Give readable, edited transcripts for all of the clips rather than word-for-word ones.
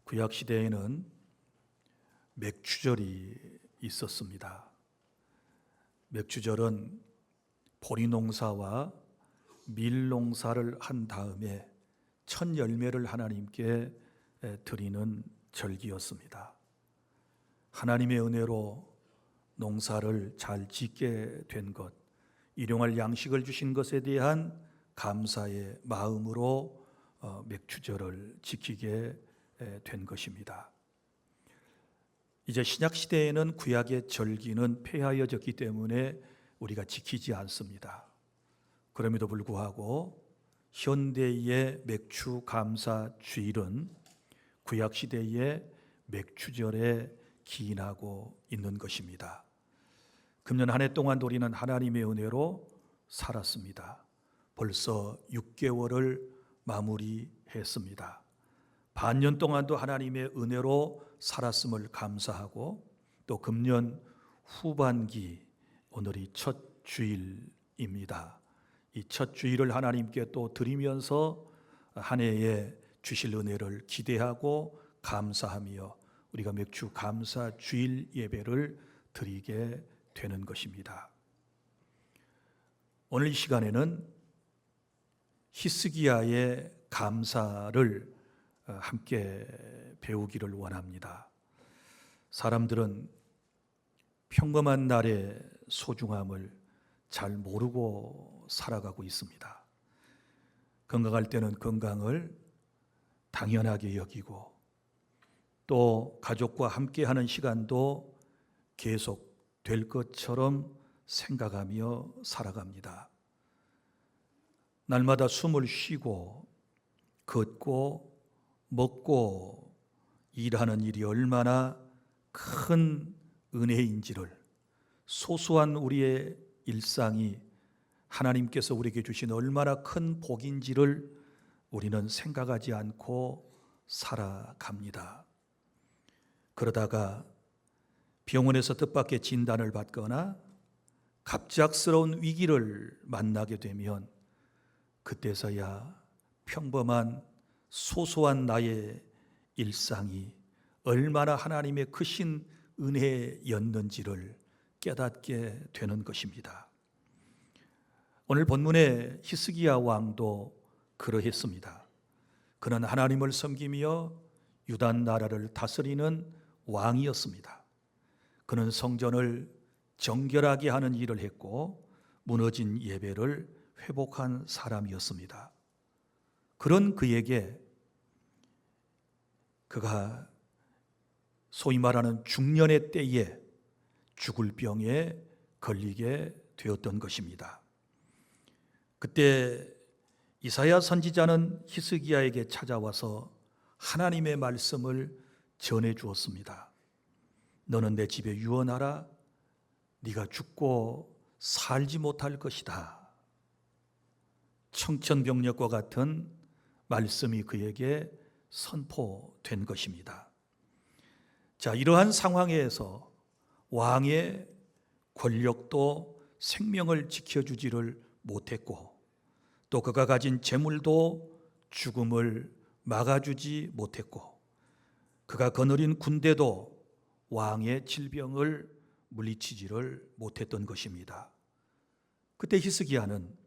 구약 시대에는 맥추절이 있었습니다. 맥추절은 보리 농사와 밀 농사를 한 다음에 첫 열매를 하나님께 드리는 절기였습니다. 하나님의 은혜로 농사를 잘 짓게 된 것, 일용할 양식을 주신 것에 대한 감사의 마음으로 맥추절을 지키게 된 것입니다. 이제 신약 시대에는 구약의 절기는 폐하여졌기 때문에 우리가 지키지 않습니다. 그럼에도 불구하고 현대의 맥추 감사 주일은 구약 시대의 맥추절에 기인하고 있는 것입니다. 금년 한 해 동안 우리는 하나님의 은혜로 살았습니다. 벌써 6개월을 마무리했습니다. 반년 동안도 하나님의 은혜로 살았음을 감사하고 또 금년 후반기 오늘이 첫 주일입니다. 이 첫 주일을 하나님께 또 드리면서 한 해에 주실 은혜를 기대하고 감사하며 우리가 맥주 감사 주일 예배를 드리게 되는 것입니다. 오늘 이 시간에는 히스기야의 감사를 함께 배우기를 원합니다. 사람들은 평범한 날의 소중함을 잘 모르고 살아가고 있습니다. 건강할 때는 건강을 당연하게 여기고 또 가족과 함께하는 시간도 계속 될 것처럼 생각하며 살아갑니다. 날마다 숨을 쉬고 걷고 먹고 일하는 일이 얼마나 큰 은혜인지를, 소소한 우리의 일상이 하나님께서 우리에게 주신 얼마나 큰 복인지를 우리는 생각하지 않고 살아갑니다. 그러다가 병원에서 뜻밖의 진단을 받거나 갑작스러운 위기를 만나게 되면 그때서야 평범한 소소한 나의 일상이 얼마나 하나님의 크신 은혜였는지를 깨닫게 되는 것입니다. 오늘 본문의 히스기야 왕도 그러했습니다. 그는 하나님을 섬기며 유다 나라를 다스리는 왕이었습니다. 그는 성전을 정결하게 하는 일을 했고 무너진 예배를 회복한 사람이었습니다. 그런 그에게 그가 소위 말하는 중년의 때에 죽을 병에 걸리게 되었던 것입니다. 그때 이사야 선지자는 히스기야에게 찾아와서 하나님의 말씀을 전해 주었습니다. 너는 내 집에 유언하라. 네가 죽고 살지 못할 것이다. 청천벽력과 같은 말씀이 그에게 선포된 것입니다. 자, 이러한 상황에서 왕의 권력도 생명을 지켜주지를 못했고 또 그가 가진 재물도 죽음을 막아주지 못했고 그가 거느린 군대도 왕의 질병을 물리치지를 못했던 것입니다. 그때 히스기야는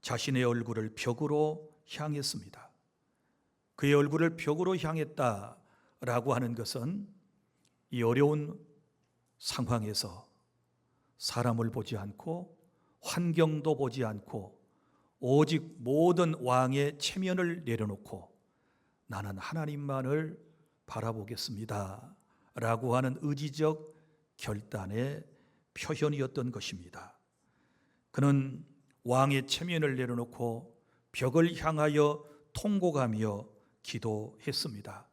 자신의 얼굴을 벽으로 향했습니다. 그의 얼굴을 벽으로 향했다라고 하는 것은 이 어려운 상황에서 사람을 보지 않고 환경도 보지 않고 오직 모든 왕의 체면을 내려놓고 나는 하나님만을 바라보겠습니다 라고 하는 의지적 결단의 표현이었던 것입니다. 그는 왕의 체면을 내려놓고 벽을 향하여 통곡하며 기도했습니다.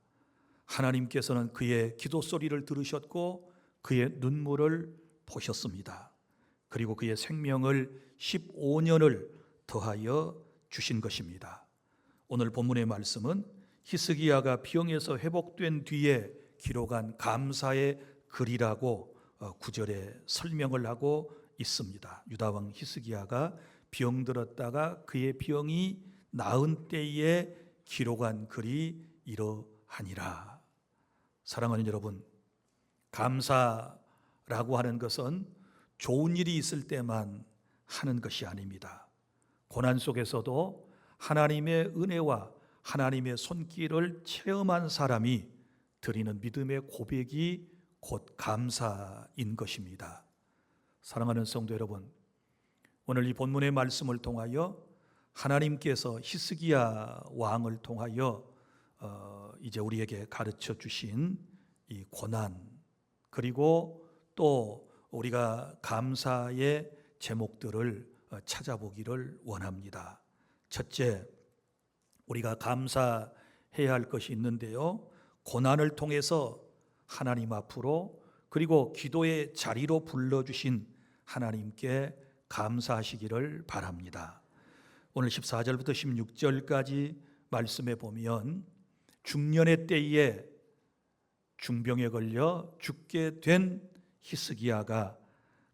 하나님께서는 그의 기도 소리를 들으셨고 그의 눈물을 보셨습니다. 그리고 그의 생명을 15년을 더하여 주신 것입니다. 오늘 본문의 말씀은 히스기야가 병에서 회복된 뒤에 기록한 감사의 글이라고 9절에 설명을 하고 있습니다. 유다왕 히스기야가 병들었다가 그의 병이 나은 때에 기록한 글이 이러하니라. 사랑하는 여러분, 감사라고 하는 것은 좋은 일이 있을 때만 하는 것이 아닙니다. 고난 속에서도 하나님의 은혜와 하나님의 손길을 체험한 사람이 드리는 믿음의 고백이 곧 감사인 것입니다. 사랑하는 성도 여러분, 오늘 이 본문의 말씀을 통하여 하나님께서 히스기야 왕을 통하여 이제 우리에게 가르쳐 주신 이 고난, 그리고 또 우리가 감사의 제목들을 찾아보기를 원합니다. 첫째, 우리가 감사해야 할 것이 있는데요, 고난을 통해서 하나님 앞으로, 그리고 기도의 자리로 불러주신 하나님께 감사하시기를 바랍니다. 오늘 14절부터 16절까지 말씀에 보면 중년의 때에 중병에 걸려 죽게 된 히스기야가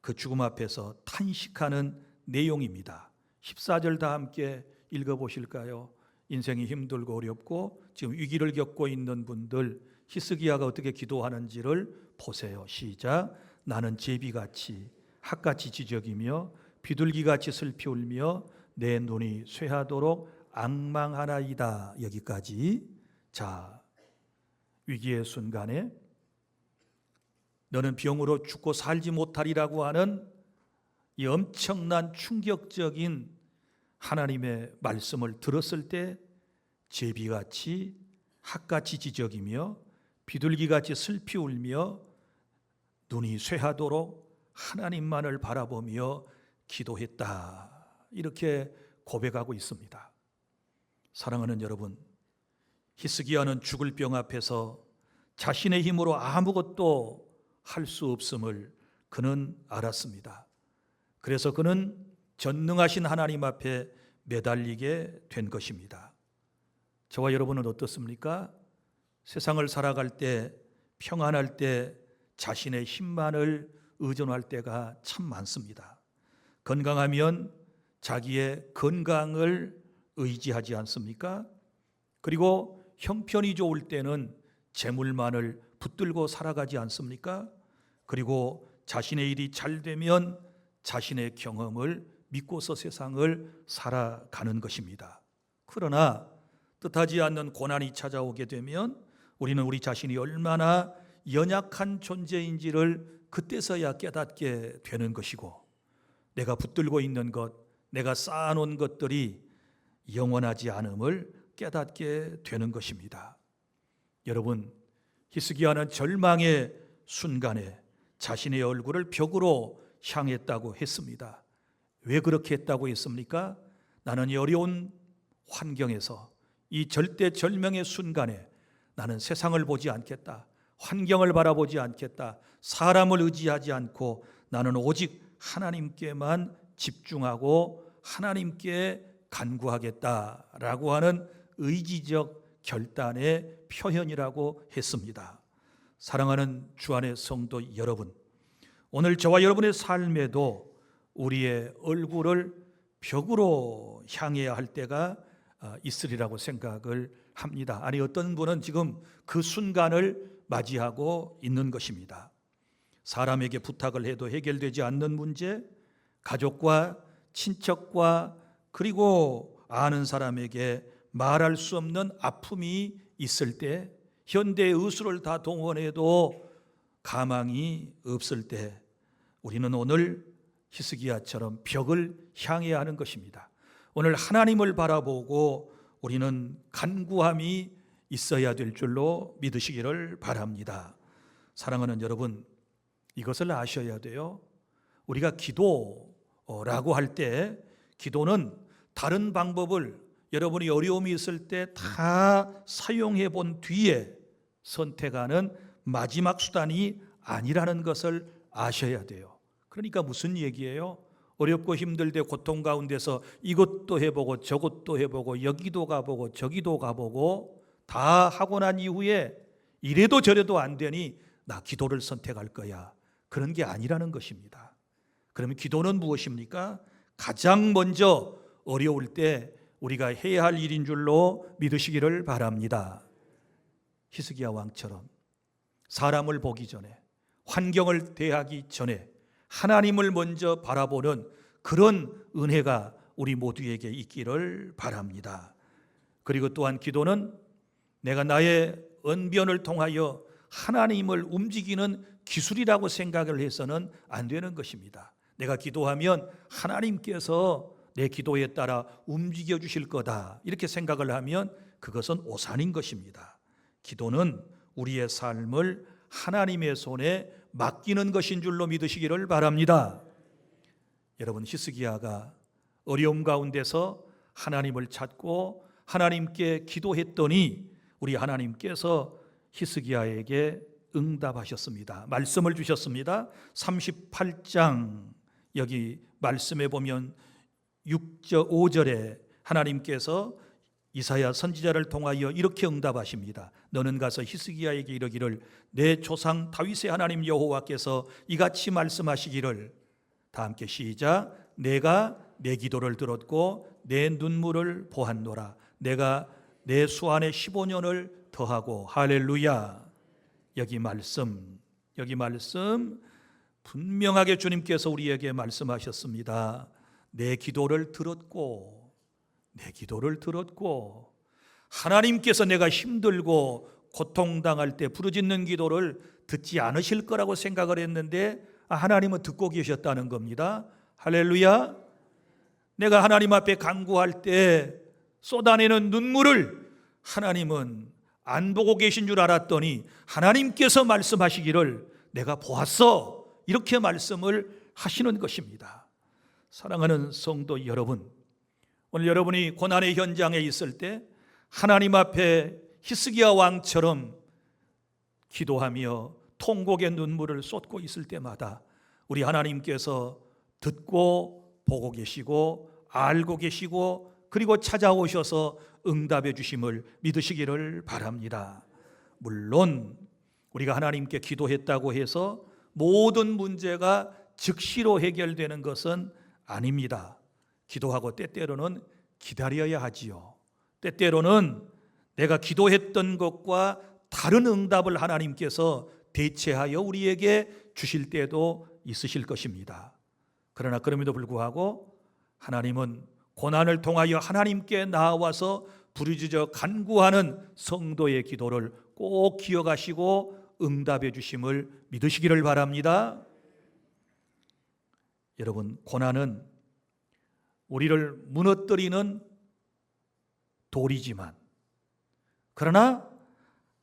그 죽음 앞에서 탄식하는 내용입니다. 14절 다 함께 읽어보실까요? 인생이 힘들고 어렵고 지금 위기를 겪고 있는 분들, 히스기야가 어떻게 기도하는지를 보세요. 시작. 나는 제비같이 학같이 지적이며 비둘기같이 슬피 울며 내 눈이 쇠하도록 앙망하나이다. 여기까지. 자, 위기의 순간에 너는 병으로 죽고 살지 못하리라고 하는 이 엄청난 충격적인 하나님의 말씀을 들었을 때 제비같이 학같이 지적이며 비둘기같이 슬피 울며 눈이 쇠하도록 하나님만을 바라보며 기도했다. 이렇게 고백하고 있습니다. 사랑하는 여러분, 히스기야는 죽을 병 앞에서 자신의 힘으로 아무것도 할 수 없음을 그는 알았습니다. 그래서 그는 전능하신 하나님 앞에 매달리게 된 것입니다. 저와 여러분은 어떻습니까? 세상을 살아갈 때, 평안할 때 자신의 힘만을 의존할 때가 참 많습니다. 건강하면 자기의 건강을 의지하지 않습니까? 그리고 형편이 좋을 때는 재물만을 붙들고 살아가지 않습니까? 그리고 자신의 일이 잘 되면 자신의 경험을 믿고서 세상을 살아가는 것입니다. 그러나 뜻하지 않는 고난이 찾아오게 되면 우리는 우리 자신이 얼마나 연약한 존재인지를 그때서야 깨닫게 되는 것이고, 내가 붙들고 있는 것, 내가 쌓아놓은 것들이 영원하지 않음을 깨닫게 되는 것입니다. 여러분, 히스기야는 절망의 순간에 자신의 얼굴을 벽으로 향했다고 했습니다. 왜 그렇게 했다고 했습니까? 나는 이 어려운 환경에서, 이 절대절명의 순간에 나는 세상을 보지 않겠다, 환경을 바라보지 않겠다, 사람을 의지하지 않고 나는 오직 하나님께만 집중하고 하나님께 간구하겠다라고 하는 의지적 결단의 표현이라고 했습니다. 사랑하는 주 안의 성도 여러분, 오늘 저와 여러분의 삶에도 우리의 얼굴을 벽으로 향해야 할 때가 있으리라고 생각을 합니다. 아니, 어떤 분은 지금 그 순간을 맞이하고 있는 것입니다. 사람에게 부탁을 해도 해결되지 않는 문제, 가족과 친척과 그리고 아는 사람에게 말할 수 없는 아픔이 있을 때, 현대의 의술을 다 동원해도 가망이 없을 때 우리는 오늘 히스기야처럼 벽을 향해야 하는 것입니다. 오늘 하나님을 바라보고 우리는 간구함이 있어야 될 줄로 믿으시기를 바랍니다. 사랑하는 여러분, 이것을 아셔야 돼요. 우리가 기도라고 할 때, 기도는 다른 방법을 여러분이 어려움이 있을 때 다 사용해 본 뒤에 선택하는 마지막 수단이 아니라는 것을 아셔야 돼요. 그러니까 무슨 얘기예요? 어렵고 힘들 때 고통 가운데서 이것도 해보고 저것도 해보고 여기도 가보고 저기도 가보고 다 하고 난 이후에 이래도 저래도 안 되니 나 기도를 선택할 거야, 그런 게 아니라는 것입니다. 그러면 기도는 무엇입니까? 가장 먼저 어려울 때 우리가 해야 할 일인 줄로 믿으시기를 바랍니다. 히스기야 왕처럼 사람을 보기 전에, 환경을 대하기 전에 하나님을 먼저 바라보는 그런 은혜가 우리 모두에게 있기를 바랍니다. 그리고 또한 기도는 내가 나의 언변을 통하여 하나님을 움직이는 기술이라고 생각을 해서는 안 되는 것입니다. 내가 기도하면 하나님께서 내 기도에 따라 움직여 주실 거다, 이렇게 생각을 하면 그것은 오산인 것입니다. 기도는 우리의 삶을 하나님의 손에 맡기는 것인 줄로 믿으시기를 바랍니다. 여러분, 히스기야가 어려움 가운데서 하나님을 찾고 하나님께 기도했더니 우리 하나님께서 히스기야에게 응답하셨습니다. 말씀을 주셨습니다. 38장 여기 말씀에 보면 6절 5절에 하나님께서 이사야 선지자를 통하여 이렇게 응답하십니다. 너는 가서 히스기야에게 이르기를 내 조상 다윗의 하나님 여호와께서 이같이 말씀하시기를, 다 함께 시작. 내가 내 기도를 들었고 내 눈물을 보았노라. 내가 내 수안에 15년을 더하고. 할렐루야. 여기 말씀 분명하게 주님께서 우리에게 말씀하셨습니다. 내 기도를 들었고 하나님께서 내가 힘들고 고통당할 때 부르짖는 기도를 듣지 않으실 거라고 생각을 했는데 하나님은 듣고 계셨다는 겁니다. 할렐루야. 내가 하나님 앞에 간구할 때 쏟아내는 눈물을 하나님은 안 보고 계신 줄 알았더니 하나님께서 말씀하시기를 내가 보았어, 이렇게 말씀을 하시는 것입니다. 사랑하는 성도 여러분, 오늘 여러분이 고난의 현장에 있을 때 하나님 앞에 히스기야 왕처럼 기도하며 통곡의 눈물을 쏟고 있을 때마다 우리 하나님께서 듣고 보고 계시고 알고 계시고 그리고 찾아오셔서 응답해 주심을 믿으시기를 바랍니다. 물론 우리가 하나님께 기도했다고 해서 모든 문제가 즉시로 해결되는 것은 아닙니다. 기도하고 때때로는 기다려야 하지요. 때때로는 내가 기도했던 것과 다른 응답을 하나님께서 대체하여 우리에게 주실 때도 있으실 것입니다. 그러나 그럼에도 불구하고 하나님은 고난을 통하여 하나님께 나와서 부르짖어 간구하는 성도의 기도를 꼭 기억하시고 응답해 주심을 믿으시기를 바랍니다. 여러분, 고난은 우리를 무너뜨리는 돌이지만 그러나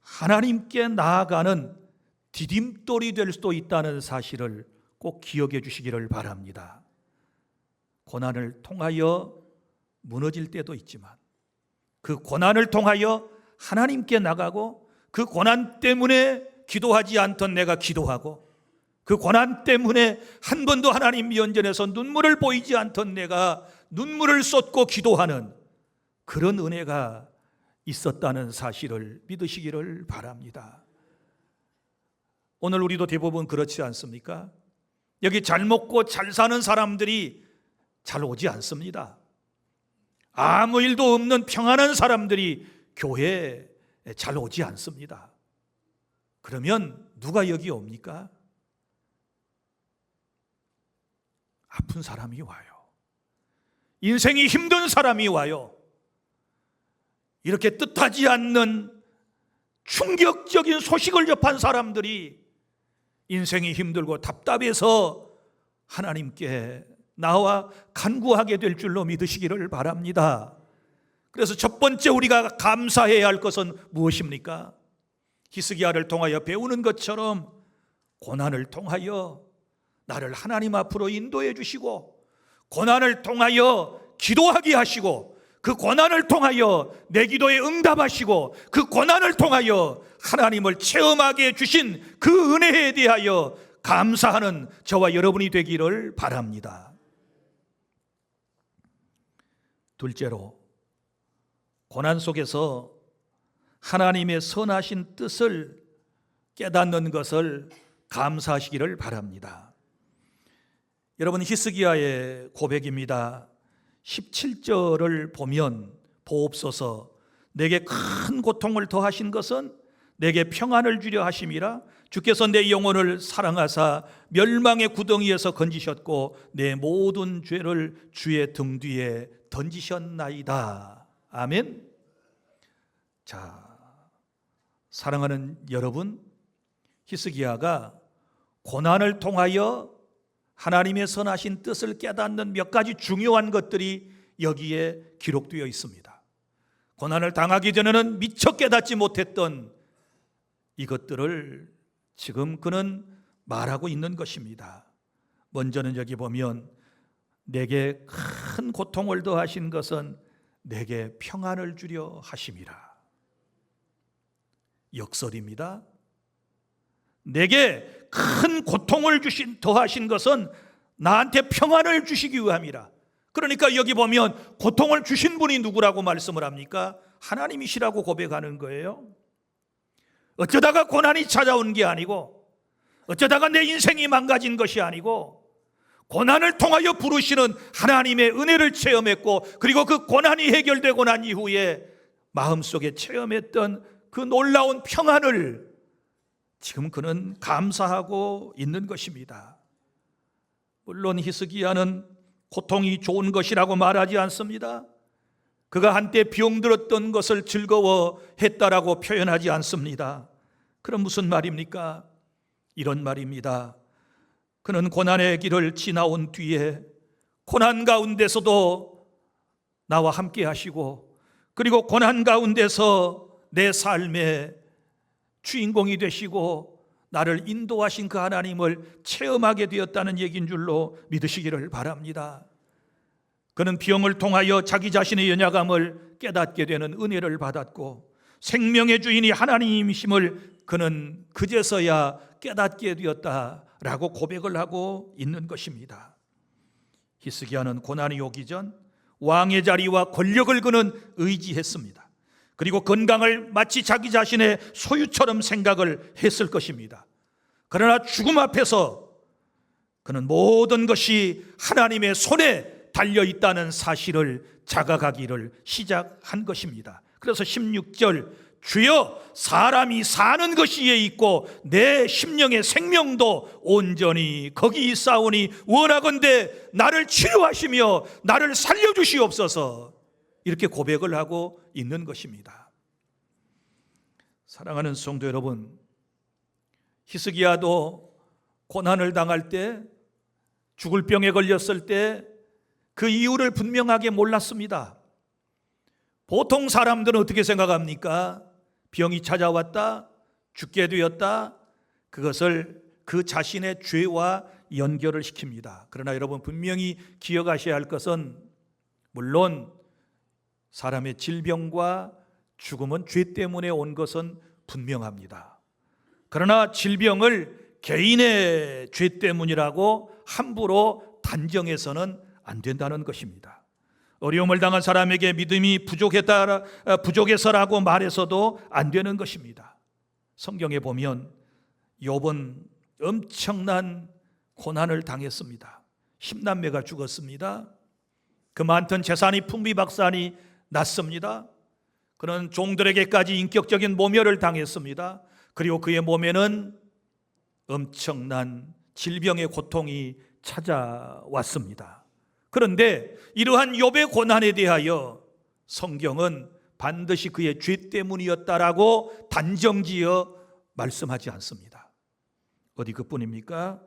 하나님께 나아가는 디딤돌이 될 수도 있다는 사실을 꼭 기억해 주시기를 바랍니다. 고난을 통하여 무너질 때도 있지만 그 고난을 통하여 하나님께 나가고 그 고난 때문에 기도하지 않던 내가 기도하고 그 고난 때문에 한 번도 하나님 면전에서 눈물을 보이지 않던 내가 눈물을 쏟고 기도하는 그런 은혜가 있었다는 사실을 믿으시기를 바랍니다. 오늘 우리도 대부분 그렇지 않습니까? 여기 잘 먹고 잘 사는 사람들이 잘 오지 않습니다. 아무 일도 없는 평안한 사람들이 교회에 잘 오지 않습니다. 그러면 누가 여기 옵니까? 아픈 사람이 와요. 인생이 힘든 사람이 와요. 이렇게 뜻하지 않는 충격적인 소식을 접한 사람들이 인생이 힘들고 답답해서 하나님께 나와 간구하게 될 줄로 믿으시기를 바랍니다. 그래서 첫 번째 우리가 감사해야 할 것은 무엇입니까? 히스기야를 통하여 배우는 것처럼 고난을 통하여 나를 하나님 앞으로 인도해 주시고 고난을 통하여 기도하게 하시고 그 고난을 통하여 내 기도에 응답하시고 그 고난을 통하여 하나님을 체험하게 주신 그 은혜에 대하여 감사하는 저와 여러분이 되기를 바랍니다. 둘째로, 고난 속에서 하나님의 선하신 뜻을 깨닫는 것을 감사하시기를 바랍니다. 여러분, 히스기야의 고백입니다. 17절을 보면 보옵소서, 내게 큰 고통을 더하신 것은 내게 평안을 주려 하심이라. 주께서 내 영혼을 사랑하사 멸망의 구덩이에서 건지셨고 내 모든 죄를 주의 등 뒤에 던지셨나이다. 아멘. 자, 사랑하는 여러분, 히스기야가 고난을 통하여 하나님의 선하신 뜻을 깨닫는 몇 가지 중요한 것들이 여기에 기록되어 있습니다. 고난을 당하기 전에는 미처 깨닫지 못했던 이것들을 지금 그는 말하고 있는 것입니다. 먼저는 여기 보면 내게 큰 고통을 더하신 것은 내게 평안을 주려 하심이라. 역설입니다. 내게 큰 고통을 더하신 것은 나한테 평안을 주시기 위함이라. 그러니까 여기 보면 고통을 주신 분이 누구라고 말씀을 합니까? 하나님이시라고 고백하는 거예요. 어쩌다가 고난이 찾아온 게 아니고, 어쩌다가 내 인생이 망가진 것이 아니고, 고난을 통하여 부르시는 하나님의 은혜를 체험했고, 그리고 그 고난이 해결되고 난 이후에 마음속에 체험했던 그 놀라운 평안을 지금 그는 감사하고 있는 것입니다. 물론 히스기야는 고통이 좋은 것이라고 말하지 않습니다. 그가 한때 병들었던 것을 즐거워했다라고 표현하지 않습니다. 그럼 무슨 말입니까? 이런 말입니다. 그는 고난의 길을 지나온 뒤에 고난 가운데서도 나와 함께 하시고, 그리고 고난 가운데서 내 삶의 주인공이 되시고 나를 인도하신 그 하나님을 체험하게 되었다는 얘기인 줄로 믿으시기를 바랍니다. 그는 병을 통하여 자기 자신의 연약함을 깨닫게 되는 은혜를 받았고, 생명의 주인이 하나님이심을 그는 그제서야 깨닫게 되었다라고 고백을 하고 있는 것입니다. 히스기야는 고난이 오기 전 왕의 자리와 권력을 그는 의지했습니다. 그리고 건강을 마치 자기 자신의 소유처럼 생각을 했을 것입니다. 그러나 죽음 앞에서 그는 모든 것이 하나님의 손에 달려있다는 사실을 자각하기를 시작한 것입니다. 그래서 16절, 주여 사람이 사는 것이 에 있고 내 심령의 생명도 온전히 거기 있사오니 원하건대 나를 치료하시며 나를 살려주시옵소서, 이렇게 고백을 하고 있는 것입니다. 사랑하는 성도 여러분, 히스기야도 고난을 당할 때, 죽을 병에 걸렸을 때 그 이유를 분명하게 몰랐습니다. 보통 사람들은 어떻게 생각합니까? 병이 찾아왔다, 죽게 되었다, 그것을 그 자신의 죄와 연결을 시킵니다. 그러나 여러분 분명히 기억하셔야 할 것은, 물론 사람의 질병과 죽음은 죄 때문에 온 것은 분명합니다. 그러나 질병을 개인의 죄 때문이라고 함부로 단정해서는 안 된다는 것입니다. 어려움을 당한 사람에게 믿음이 부족해서라고 말해서도 안 되는 것입니다. 성경에 보면 욥은 엄청난 고난을 당했습니다. 10남매가 죽었습니다. 그 많던 재산이 풍비박산이 났습니다. 그는 종들에게까지 인격적인 모멸을 당했습니다. 그리고 그의 몸에는 엄청난 질병의 고통이 찾아왔습니다. 그런데 이러한 욥의 고난에 대하여 성경은 반드시 그의 죄 때문이었다라고 단정지어 말씀하지 않습니다. 어디 그뿐입니까?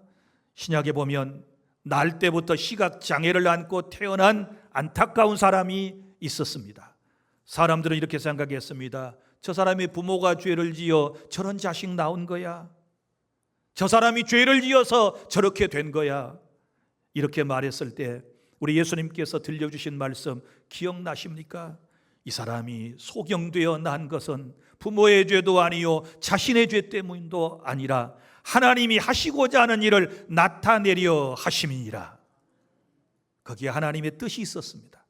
신약에 보면 날 때부터 시각장애를 안고 태어난 안타까운 사람이 있었습니다. 사람들은 이렇게 생각했습니다. 저 사람의 부모가 죄를 지어 저런 자식 낳은 거야. 저 사람이 죄를 지어서 저렇게 된 거야. 이렇게 말했을 때 우리 예수님께서 들려주신 말씀 기억나십니까? 이 사람이 소경되어 난 것은 부모의 죄도 아니요 자신의 죄 때문도 아니라 하나님이 하시고자 하는 일을 나타내려 하심이니라. 거기에 하나님의 뜻이 있었습니다.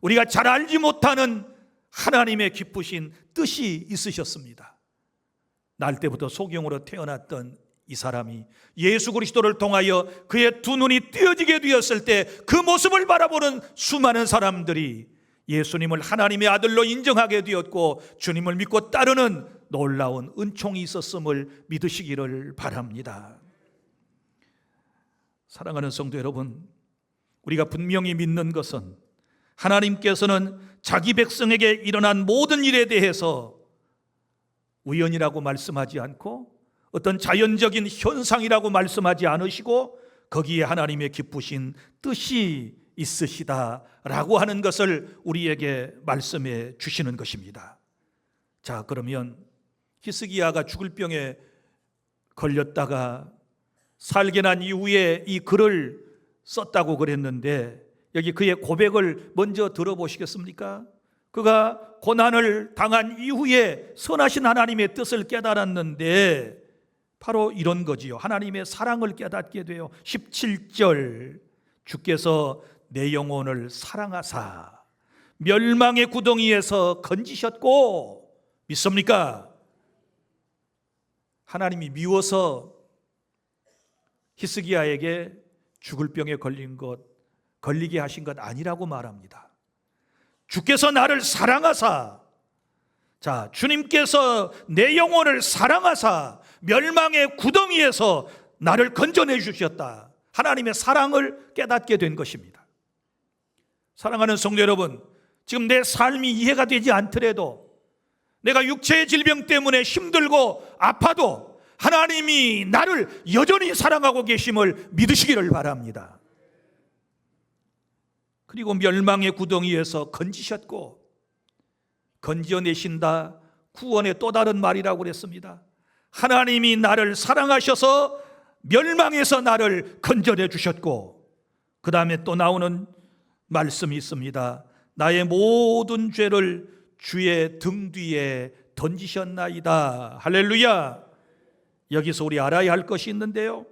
우리가 잘 알지 못하는 하나님의 기쁘신 뜻이 있으셨습니다. 날 때부터 소경으로 태어났던 이 사람이 예수 그리스도를 통하여 그의 두 눈이 띄어지게 되었을 때 그 모습을 바라보는 수많은 사람들이 예수님을 하나님의 아들로 인정하게 되었고 주님을 믿고 따르는 놀라운 은총이 있었음을 믿으시기를 바랍니다. 사랑하는 성도 여러분, 우리가 분명히 믿는 것은 하나님께서는 자기 백성에게 일어난 모든 일에 대해서 우연이라고 말씀하지 않고 어떤 자연적인 현상이라고 말씀하지 않으시고 거기에 하나님의 기쁘신 뜻이 있으시다라고 하는 것을 우리에게 말씀해 주시는 것입니다. 자, 그러면 히스기야가 죽을 병에 걸렸다가 살게 난 이후에 이 글을 썼다고 그랬는데 여기 그의 고백을 먼저 들어보시겠습니까? 그가 고난을 당한 이후에 선하신 하나님의 뜻을 깨달았는데 바로 이런 거지요. 하나님의 사랑을 깨닫게 돼요. 17절, 주께서 내 영혼을 사랑하사 멸망의 구덩이에서 건지셨고, 믿습니까? 하나님이 미워서 히스기야에게 죽을 병에 걸리게 하신 것 아니라고 말합니다. 주께서 나를 사랑하사, 자, 주님께서 내 영혼을 사랑하사 멸망의 구덩이에서 나를 건져내 주셨다. 하나님의 사랑을 깨닫게 된 것입니다. 사랑하는 성도 여러분, 지금 내 삶이 이해가 되지 않더라도, 내가 육체의 질병 때문에 힘들고 아파도 하나님이 나를 여전히 사랑하고 계심을 믿으시기를 바랍니다. 그리고 멸망의 구덩이에서 건지셨고, 건져내신다, 구원의 또 다른 말이라고 그랬습니다. 하나님이 나를 사랑하셔서 멸망에서 나를 건져내 주셨고, 그 다음에 또 나오는 말씀이 있습니다. 나의 모든 죄를 주의 등 뒤에 던지셨나이다. 할렐루야. 여기서 우리 알아야 할 것이 있는데요,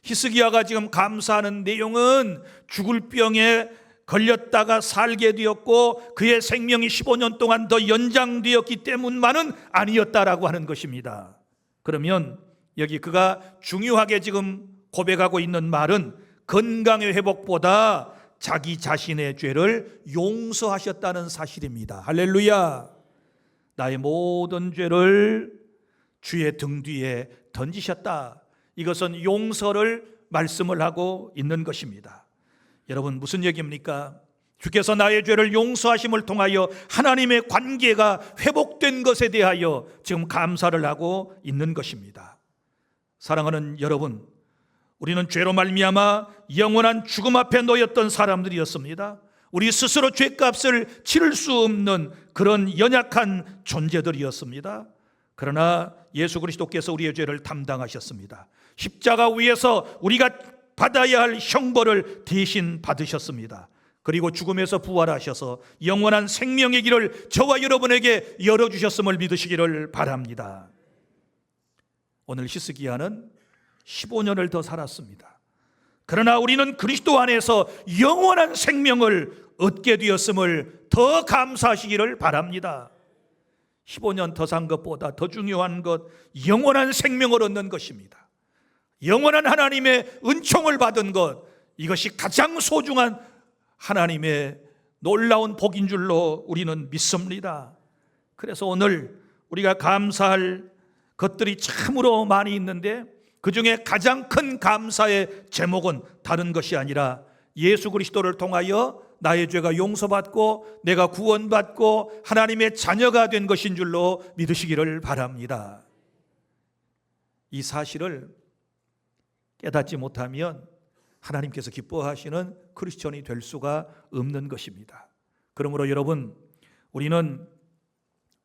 히스기야가 지금 감사하는 내용은 죽을 병에 걸렸다가 살게 되었고 그의 생명이 15년 동안 더 연장되었기 때문만은 아니었다라고 하는 것입니다. 그러면 여기 그가 중요하게 지금 고백하고 있는 말은 건강의 회복보다 자기 자신의 죄를 용서하셨다는 사실입니다. 할렐루야. 나의 모든 죄를 주의 등 뒤에 던지셨다. 이것은 용서를 말씀을 하고 있는 것입니다. 여러분, 무슨 얘기입니까? 주께서 나의 죄를 용서하심을 통하여 하나님의 관계가 회복된 것에 대하여 지금 감사를 하고 있는 것입니다. 사랑하는 여러분, 우리는 죄로 말미암아 영원한 죽음 앞에 놓였던 사람들이었습니다. 우리 스스로 죄값을 치를 수 없는 그런 연약한 존재들이었습니다. 그러나 예수 그리스도께서 우리의 죄를 담당하셨습니다. 십자가 위에서 우리가 받아야 할 형벌을 대신 받으셨습니다. 그리고 죽음에서 부활하셔서 영원한 생명의 길을 저와 여러분에게 열어주셨음을 믿으시기를 바랍니다. 오늘 히스기야는 15년을 더 살았습니다. 그러나 우리는 그리스도 안에서 영원한 생명을 얻게 되었음을 더 감사하시기를 바랍니다. 15년 더 산 것보다 더 중요한 것, 영원한 생명을 얻는 것입니다. 영원한 하나님의 은총을 받은 것, 이것이 가장 소중한 하나님의 놀라운 복인 줄로 우리는 믿습니다. 그래서 오늘 우리가 감사할 것들이 참으로 많이 있는데 그 중에 가장 큰 감사의 제목은 다른 것이 아니라 예수 그리스도를 통하여 나의 죄가 용서받고 내가 구원받고 하나님의 자녀가 된 것인 줄로 믿으시기를 바랍니다. 이 사실을 깨닫지 못하면 하나님께서 기뻐하시는 크리스천이 될 수가 없는 것입니다. 그러므로 여러분, 우리는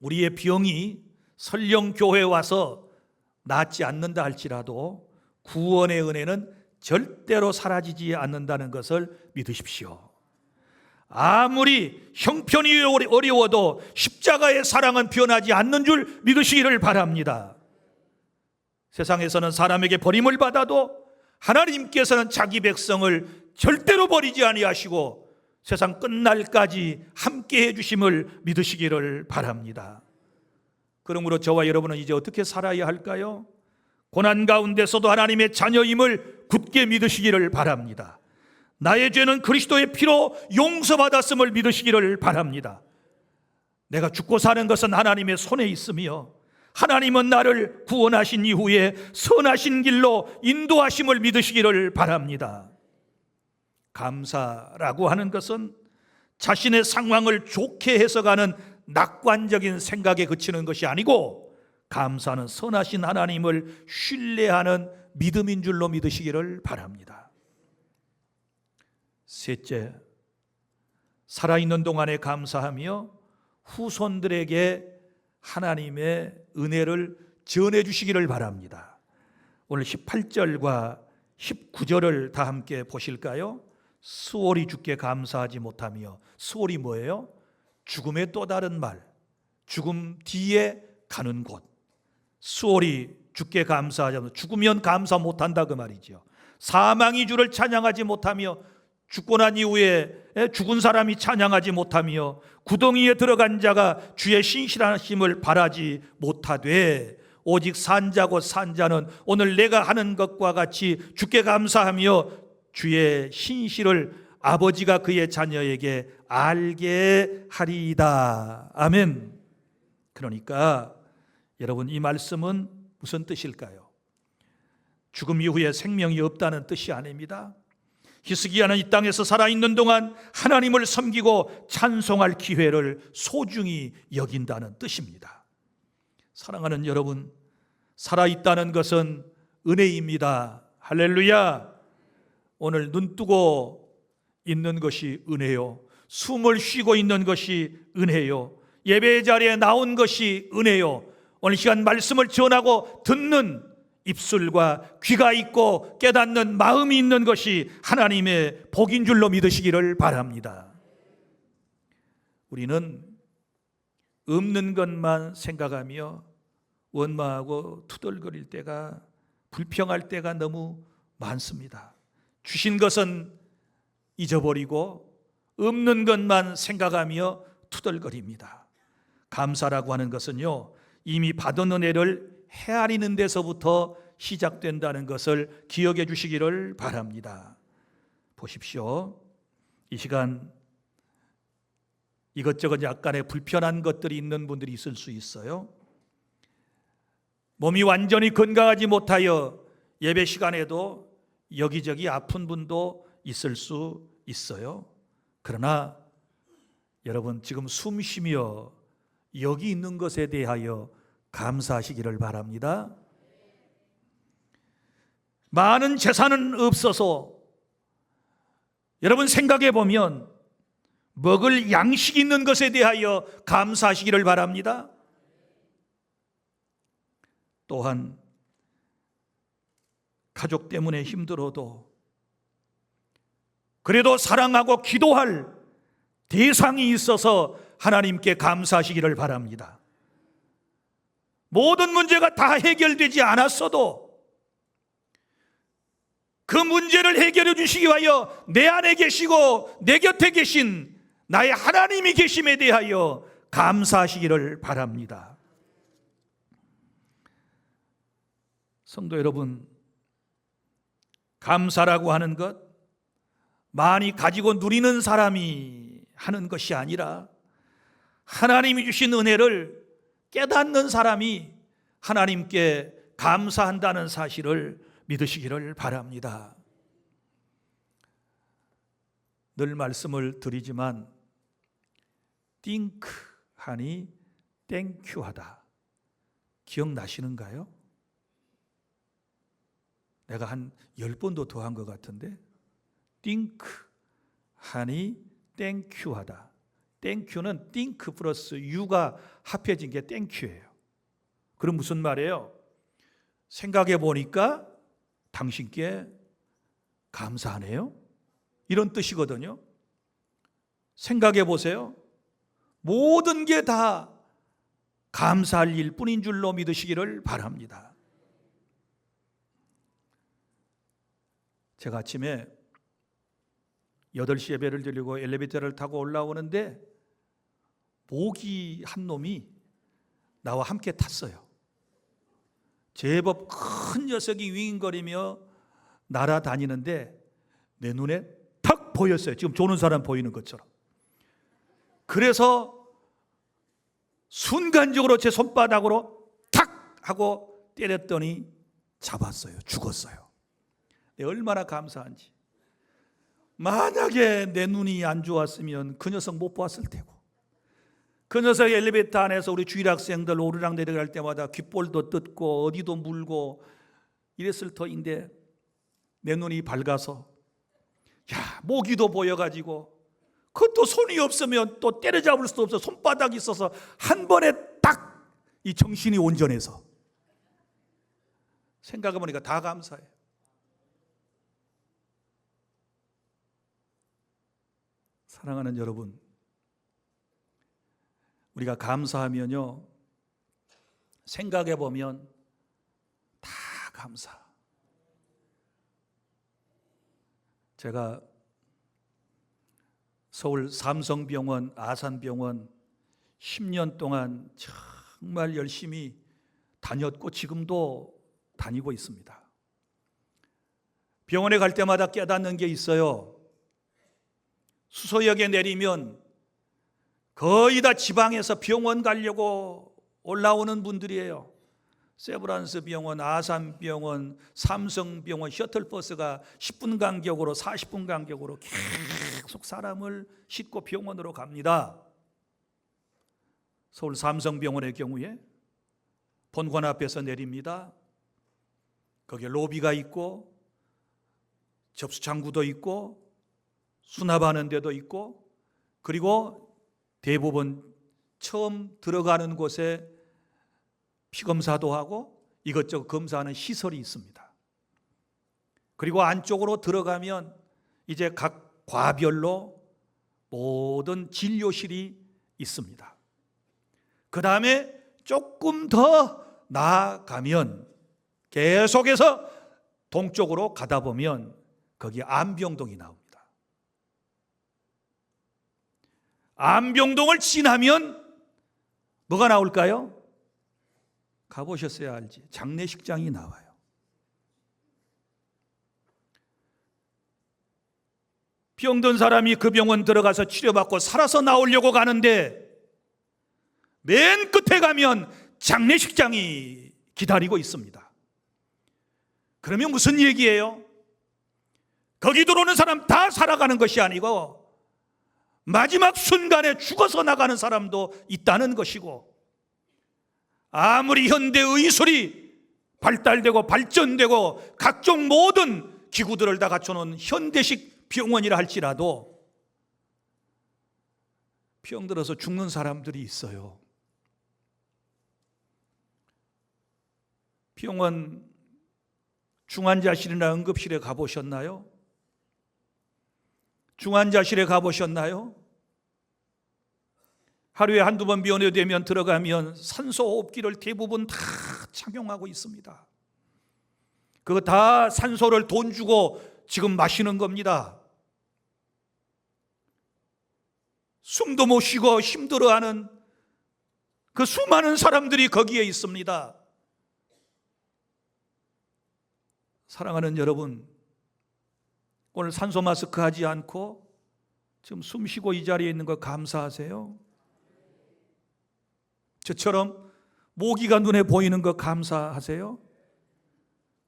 우리의 병이 설령 교회에 와서 낫지 않는다 할지라도 구원의 은혜는 절대로 사라지지 않는다는 것을 믿으십시오. 아무리 형편이 어려워도 십자가의 사랑은 변하지 않는 줄 믿으시기를 바랍니다. 세상에서는 사람에게 버림을 받아도 하나님께서는 자기 백성을 절대로 버리지 아니하시고 세상 끝날까지 함께 해주심을 믿으시기를 바랍니다. 그러므로 저와 여러분은 이제 어떻게 살아야 할까요? 고난 가운데서도 하나님의 자녀임을 굳게 믿으시기를 바랍니다. 나의 죄는 그리스도의 피로 용서받았음을 믿으시기를 바랍니다. 내가 죽고 사는 것은 하나님의 손에 있으며 하나님은 나를 구원하신 이후에 선하신 길로 인도하심을 믿으시기를 바랍니다. 감사라고 하는 것은 자신의 상황을 좋게 해석하는 낙관적인 생각에 그치는 것이 아니고, 감사는 선하신 하나님을 신뢰하는 믿음인 줄로 믿으시기를 바랍니다. 셋째, 살아있는 동안에 감사하며 후손들에게 하나님의 은혜를 전해 주시기를 바랍니다. 오늘 18절과 19절을 다 함께 보실까요? 수월이 주께 감사하지 못하며, 수월이 뭐예요? 죽음의 또 다른 말, 죽음 뒤에 가는 곳. 수월이 주께 감사하지 않으면 죽으면 감사 못한다 그 말이죠. 사망이 주를 찬양하지 못하며, 죽고 난 이후에 죽은 사람이 찬양하지 못하며, 구덩이에 들어간 자가 주의 신실하심을 바라지 못하되, 오직 산자고 산자는 오늘 내가 하는 것과 같이 주께 감사하며 주의 신실을 아버지가 그의 자녀에게 알게 하리이다. 아멘. 그러니까 여러분, 이 말씀은 무슨 뜻일까요? 죽음 이후에 생명이 없다는 뜻이 아닙니다. 히스기야는 이 땅에서 살아있는 동안 하나님을 섬기고 찬송할 기회를 소중히 여긴다는 뜻입니다. 사랑하는 여러분, 살아있다는 것은 은혜입니다. 할렐루야. 오늘 눈 뜨고 있는 것이 은혜요, 숨을 쉬고 있는 것이 은혜요, 예배 자리에 나온 것이 은혜요, 오늘 시간 말씀을 전하고 듣는 입술과 귀가 있고 깨닫는 마음이 있는 것이 하나님의 복인 줄로 믿으시기를 바랍니다. 우리는 없는 것만 생각하며 원망하고 투덜거릴 때가, 불평할 때가 너무 많습니다. 주신 것은 잊어버리고 없는 것만 생각하며 투덜거립니다. 감사라고 하는 것은요, 이미 받은 은혜를 헤아리는 데서부터 시작된다는 것을 기억해 주시기를 바랍니다. 보십시오. 이 시간 이것저것 약간의 불편한 것들이 있는 분들이 있을 수 있어요. 몸이 완전히 건강하지 못하여 예배 시간에도 여기저기 아픈 분도 있을 수 있어요. 그러나 여러분, 지금 숨 쉬며 여기 있는 것에 대하여 감사하시기를 바랍니다. 많은 재산은 없어서 여러분 생각해 보면 먹을 양식 있는 것에 대하여 감사하시기를 바랍니다. 또한 가족 때문에 힘들어도 그래도 사랑하고 기도할 대상이 있어서 하나님께 감사하시기를 바랍니다. 모든 문제가 다 해결되지 않았어도 그 문제를 해결해 주시기 위하여 내 안에 계시고 내 곁에 계신 나의 하나님이 계심에 대하여 감사하시기를 바랍니다. 성도 여러분, 감사라고 하는 것, 많이 가지고 누리는 사람이 하는 것이 아니라 하나님이 주신 은혜를 깨닫는 사람이 하나님께 감사한다는 사실을 믿으시기를 바랍니다. 늘 말씀을 드리지만 think 하니 땡큐 하다, 기억나시는가요? 내가 한 10번도 더 한 것 같은데, think 하니 땡큐 하다. 땡큐는 think 플러스 you가 합해진 게 땡큐예요. 그럼 무슨 말이에요? 생각해 보니까 당신께 감사하네요, 이런 뜻이거든요. 생각해 보세요. 모든 게 다 감사할 일뿐인 줄로 믿으시기를 바랍니다. 제가 아침에 8시 예배를 드리고 엘리베이터를 타고 올라오는데 모기 한 놈이 나와 함께 탔어요. 제법 큰 녀석이 윙윙거리며 날아다니는데 내 눈에 탁 보였어요. 지금 조는 사람 보이는 것처럼. 그래서 순간적으로 제 손바닥으로 탁 하고 때렸더니 잡았어요. 죽었어요. 얼마나 감사한지. 만약에 내 눈이 안 좋았으면 그 녀석 못 보았을 테고, 그 녀석 엘리베이터 안에서 우리 주일학생들 오르락 내리락 때마다 귓볼도 뜯고 어디도 물고 이랬을 터인데, 내 눈이 밝아서 모기도 보여가지고, 그것도 손이 없으면 또 때려잡을 수도 없어 손바닥이 있어서 한 번에 딱 이 정신이 온전해서 생각해보니까 다 감사해요. 사랑하는 여러분, 우리가 감사하면요, 생각해보면 다 감사. 제가 서울 삼성병원, 아산병원 10년 동안 정말 열심히 다녔고 지금도 다니고 있습니다. 병원에 갈 때마다 깨닫는 게 있어요. 수서역에 내리면 거의 다 지방에서 병원 가려고 올라오는 분들이에요. 세브란스 병원, 아산 병원, 삼성 병원 셔틀버스가 10분 간격으로 40분 간격으로 계속 사람을 싣고 병원으로 갑니다. 서울 삼성병원의 경우에 본관 앞에서 내립니다. 거기에 로비가 있고 접수창구도 있고 수납하는 데도 있고, 그리고 대부분 처음 들어가는 곳에 피검사도 하고 이것저것 검사하는 시설이 있습니다. 그리고 안쪽으로 들어가면 이제 각 과별로 모든 진료실이 있습니다. 그 다음에 조금 더 나아가면 계속해서 동쪽으로 가다 보면 거기 안병동이 나옵니다. 안병동을 지나면 뭐가 나올까요? 가보셨어야 알지. 장례식장이 나와요. 병든 사람이 그 병원 들어가서 치료받고 살아서 나오려고 가는데 맨 끝에 가면 장례식장이 기다리고 있습니다. 그러면 무슨 얘기예요? 거기 들어오는 사람 다 살아가는 것이 아니고 마지막 순간에 죽어서 나가는 사람도 있다는 것이고, 아무리 현대 의술이 발달되고 발전되고 각종 모든 기구들을 다 갖춰놓은 현대식 병원이라 할지라도 병들어서 죽는 사람들이 있어요. 병원 중환자실이나 응급실에 가보셨나요? 중환자실에 가보셨나요? 하루에 한두 번 면회되면 들어가면 산소호흡기를 대부분 다 착용하고 있습니다. 그거 다 산소를 돈 주고 지금 마시는 겁니다. 숨도 못 쉬고 힘들어하는 그 수많은 사람들이 거기에 있습니다. 사랑하는 여러분, 오늘 산소 마스크 하지 않고 지금 숨 쉬고 이 자리에 있는 거 감사하세요? 저처럼 모기가 눈에 보이는 거 감사하세요?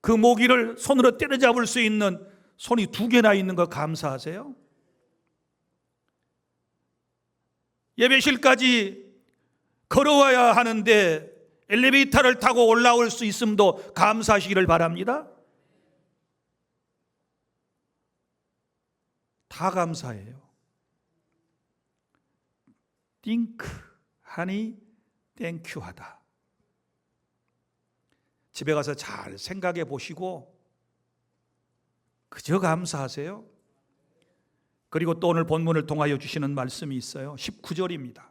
그 모기를 손으로 때려잡을 수 있는 손이 2개나 있는 거 감사하세요? 예배실까지 걸어와야 하는데 엘리베이터를 타고 올라올 수 있음도 감사하시기를 바랍니다. 다 감사해요. 띵크 하니 땡큐 하다. 집에 가서 잘 생각해 보시고 그저 감사하세요. 그리고 또 오늘 본문을 통하여 주시는 말씀이 있어요. 19절입니다.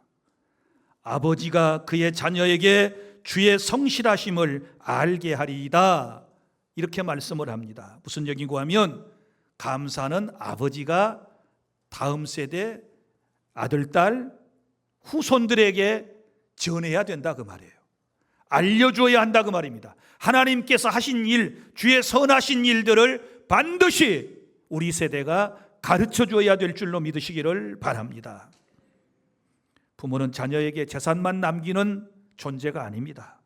아버지가 그의 자녀에게 주의 성실하심을 알게 하리이다. 이렇게 말씀을 합니다. 무슨 얘기고 하면 감사는 아버지가 다음 세대 아들, 딸, 후손들에게 전해야 된다 그 말이에요. 알려줘야 한다 그 말입니다. 하나님께서 하신 일, 주의 선하신 일들을 반드시 우리 세대가 가르쳐줘야 될 줄로 믿으시기를 바랍니다. 부모는 자녀에게 재산만 남기는 존재가 아닙니다.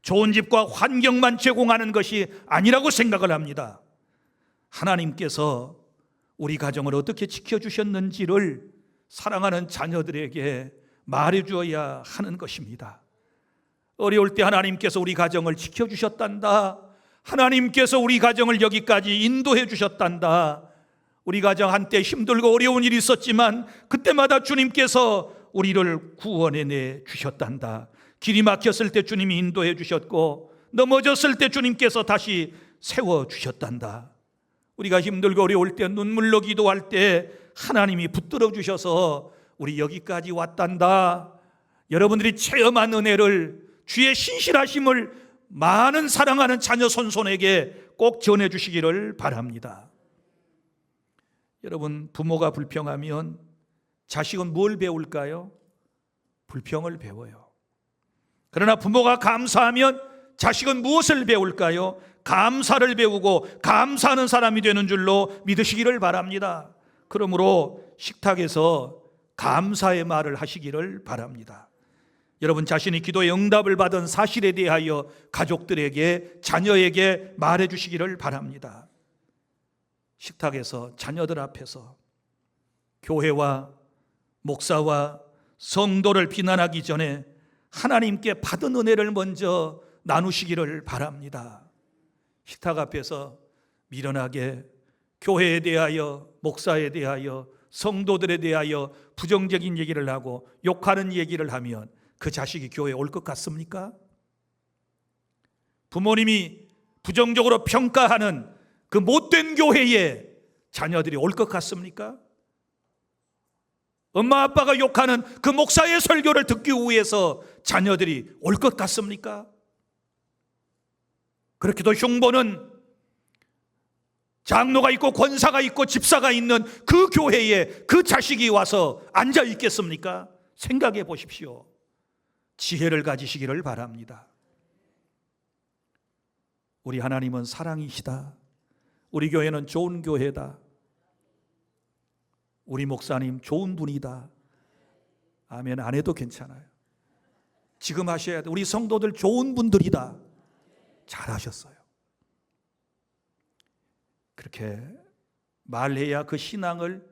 좋은 집과 환경만 제공하는 것이 아니라고 생각을 합니다. 하나님께서 우리 가정을 어떻게 지켜주셨는지를 사랑하는 자녀들에게 말해주어야 하는 것입니다. 어려울 때 하나님께서 우리 가정을 지켜주셨단다. 하나님께서 우리 가정을 여기까지 인도해 주셨단다. 우리 가정 한때 힘들고 어려운 일이 있었지만 그때마다 주님께서 우리를 구원해내 주셨단다. 길이 막혔을 때 주님이 인도해 주셨고 넘어졌을 때 주님께서 다시 세워주셨단다. 우리가 힘들고 어려울 때 눈물로 기도할 때 하나님이 붙들어 주셔서 우리 여기까지 왔단다. 여러분들이 체험한 은혜를, 주의 신실하심을 많은 사랑하는 자녀 손손에게 꼭 전해주시기를 바랍니다. 여러분, 부모가 불평하면 자식은 뭘 배울까요? 불평을 배워요. 그러나 부모가 감사하면 자식은 무엇을 배울까요? 감사를 배우고 감사하는 사람이 되는 줄로 믿으시기를 바랍니다. 그러므로 식탁에서 감사의 말을 하시기를 바랍니다. 여러분 자신이 기도의 응답을 받은 사실에 대하여 가족들에게, 자녀에게 말해 주시기를 바랍니다. 식탁에서, 자녀들 앞에서 교회와 목사와 성도를 비난하기 전에 하나님께 받은 은혜를 먼저 나누시기를 바랍니다. 식탁 앞에서 미련하게 교회에 대하여, 목사에 대하여, 성도들에 대하여 부정적인 얘기를 하고 욕하는 얘기를 하면 그 자식이 교회에 올 것 같습니까? 부모님이 부정적으로 평가하는 그 못된 교회에 자녀들이 올 것 같습니까? 엄마 아빠가 욕하는 그 목사의 설교를 듣기 위해서 자녀들이 올 것 같습니까? 그렇게도 흉보는 장로가 있고 권사가 있고 집사가 있는 그 교회에 그 자식이 와서 앉아 있겠습니까? 생각해 보십시오. 지혜를 가지시기를 바랍니다. 우리 하나님은 사랑이시다. 우리 교회는 좋은 교회다. 우리 목사님 좋은 분이다. 아멘 안 해도 괜찮아요. 지금 하셔야 돼. 우리 성도들 좋은 분들이다. 잘하셨어요. 그렇게 말해야 그 신앙을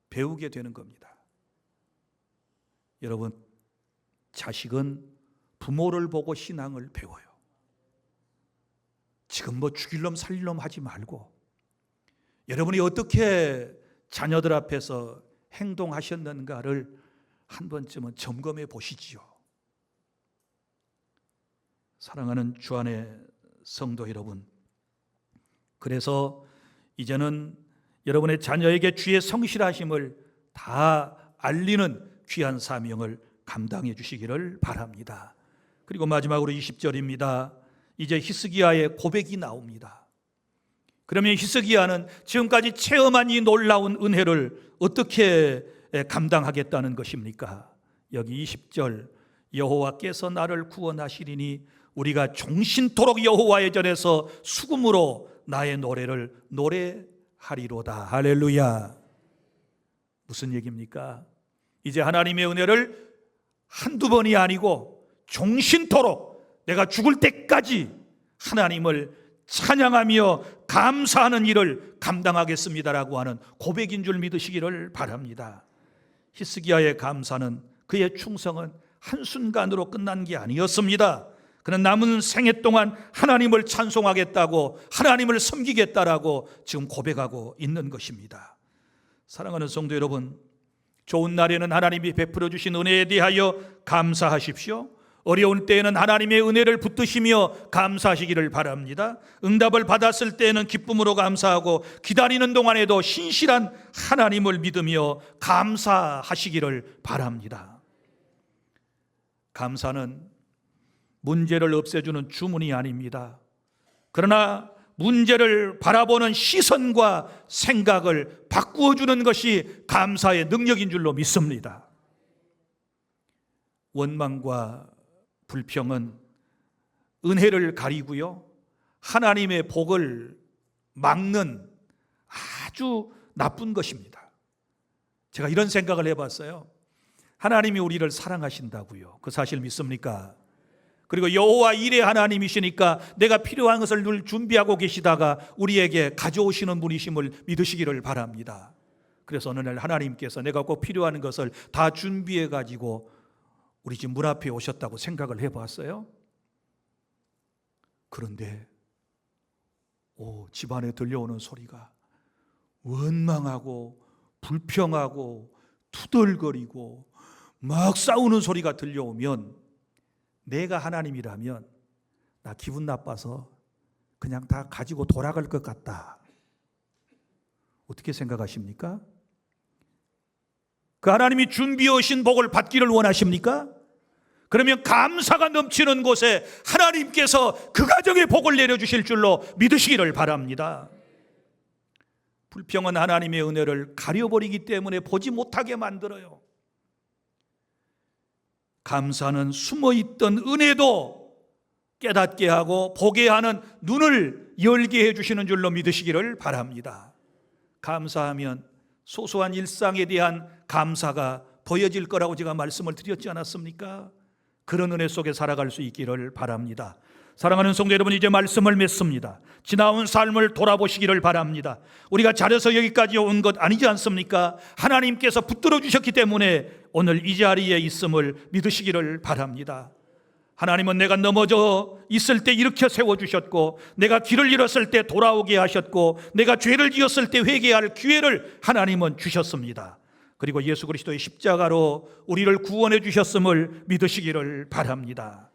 배우게 되는 겁니다. 여러분, 자식은 부모를 보고 신앙을 배워요. 지금 뭐 죽일 놈 살릴 놈 하지 말고 여러분이 어떻게 자녀들 앞에서 행동하셨는가를 한 번쯤은 점검해 보시지요. 사랑하는 주안의 성도 여러분, 그래서 이제는 여러분의 자녀에게 주의 성실하심을 다 알리는 귀한 사명을 감당해 주시기를 바랍니다. 그리고 마지막으로 20절입니다. 이제 히스기야의 고백이 나옵니다. 그러면 히스기야는 지금까지 체험한 이 놀라운 은혜를 어떻게 감당하겠다는 것입니까? 여기 20절, 여호와께서 나를 구원하시리니 우리가 종신토록 여호와의 전에서 수금으로 나의 노래를 노래하리로다. 할렐루야. 무슨 얘기입니까? 이제 하나님의 은혜를 한두 번이 아니고 종신토록 내가 죽을 때까지 하나님을 찬양하며 감사하는 일을 감당하겠습니다라고 하는 고백인 줄 믿으시기를 바랍니다. 히스기야의 감사는, 그의 충성은 한순간으로 끝난 게 아니었습니다. 그는 남은 생애 동안 하나님을 찬송하겠다고, 하나님을 섬기겠다라고 지금 고백하고 있는 것입니다. 사랑하는 성도 여러분, 좋은 날에는 하나님이 베풀어 주신 은혜에 대하여 감사하십시오. 어려운 때에는 하나님의 은혜를 붙드시며 감사하시기를 바랍니다. 응답을 받았을 때에는 기쁨으로 감사하고 기다리는 동안에도 신실한 하나님을 믿으며 감사하시기를 바랍니다. 감사는 문제를 없애주는 주문이 아닙니다. 그러나 문제를 바라보는 시선과 생각을 바꾸어주는 것이 감사의 능력인 줄로 믿습니다. 원망과 불평은 은혜를 가리고요, 하나님의 복을 막는 아주 나쁜 것입니다. 제가 이런 생각을 해봤어요. 하나님이 우리를 사랑하신다고요. 그 사실 믿습니까? 그리고 여호와 일의 하나님이시니까 내가 필요한 것을 늘 준비하고 계시다가 우리에게 가져오시는 분이심을 믿으시기를 바랍니다. 그래서 어느 날 하나님께서 내가 꼭 필요한 것을 다 준비해 가지고 우리 집 문 앞에 오셨다고 생각을 해봤어요. 그런데 집안에 들려오는 소리가 원망하고 불평하고 투덜거리고 막 싸우는 소리가 들려오면 내가 하나님이라면 나 기분 나빠서 그냥 다 가지고 돌아갈 것 같다. 어떻게 생각하십니까? 그 하나님이 준비해 오신 복을 받기를 원하십니까? 그러면 감사가 넘치는 곳에 하나님께서 그 가정에 복을 내려주실 줄로 믿으시기를 바랍니다. 불평은 하나님의 은혜를 가려버리기 때문에 보지 못하게 만들어요. 감사는 숨어있던 은혜도 깨닫게 하고 보게 하는 눈을 열게 해주시는 줄로 믿으시기를 바랍니다. 감사하면 소소한 일상에 대한 감사가 보여질 거라고 제가 말씀을 드렸지 않았습니까? 그런 은혜 속에 살아갈 수 있기를 바랍니다. 사랑하는 성도 여러분, 이제 말씀을 맺습니다. 지나온 삶을 돌아보시기를 바랍니다. 우리가 잘해서 여기까지 온 것 아니지 않습니까? 하나님께서 붙들어 주셨기 때문에 오늘 이 자리에 있음을 믿으시기를 바랍니다. 하나님은 내가 넘어져 있을 때 일으켜 세워주셨고, 내가 길을 잃었을 때 돌아오게 하셨고, 내가 죄를 지었을 때 회개할 기회를 하나님은 주셨습니다. 그리고 예수 그리스도의 십자가로 우리를 구원해 주셨음을 믿으시기를 바랍니다.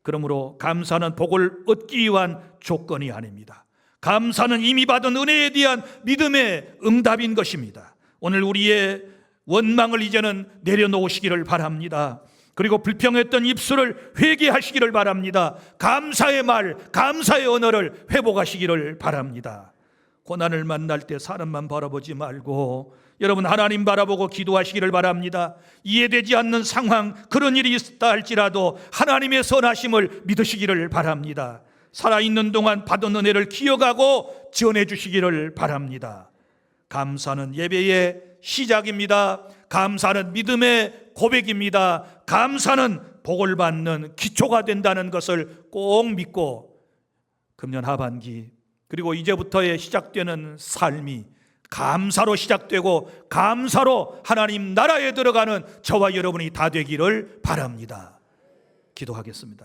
그러므로 감사는 복을 얻기 위한 조건이 아닙니다. 감사는 이미 받은 은혜에 대한 믿음의 응답인 것입니다. 오늘 우리의 원망을 이제는 내려놓으시기를 바랍니다. 그리고 불평했던 입술을 회개하시기를 바랍니다. 감사의 말, 감사의 언어를 회복하시기를 바랍니다. 고난을 만날 때 사람만 바라보지 말고 여러분 하나님 바라보고 기도하시기를 바랍니다. 이해되지 않는 상황, 그런 일이 있다 할지라도 하나님의 선하심을 믿으시기를 바랍니다. 살아있는 동안 받은 은혜를 기억하고 전해주시기를 바랍니다. 감사는 예배의 시작입니다. 감사는 믿음의 고백입니다. 감사는 복을 받는 기초가 된다는 것을 꼭 믿고 금년 하반기 그리고 이제부터의 시작되는 삶이 감사로 시작되고 감사로 하나님 나라에 들어가는 저와 여러분이 다 되기를 바랍니다. 기도하겠습니다.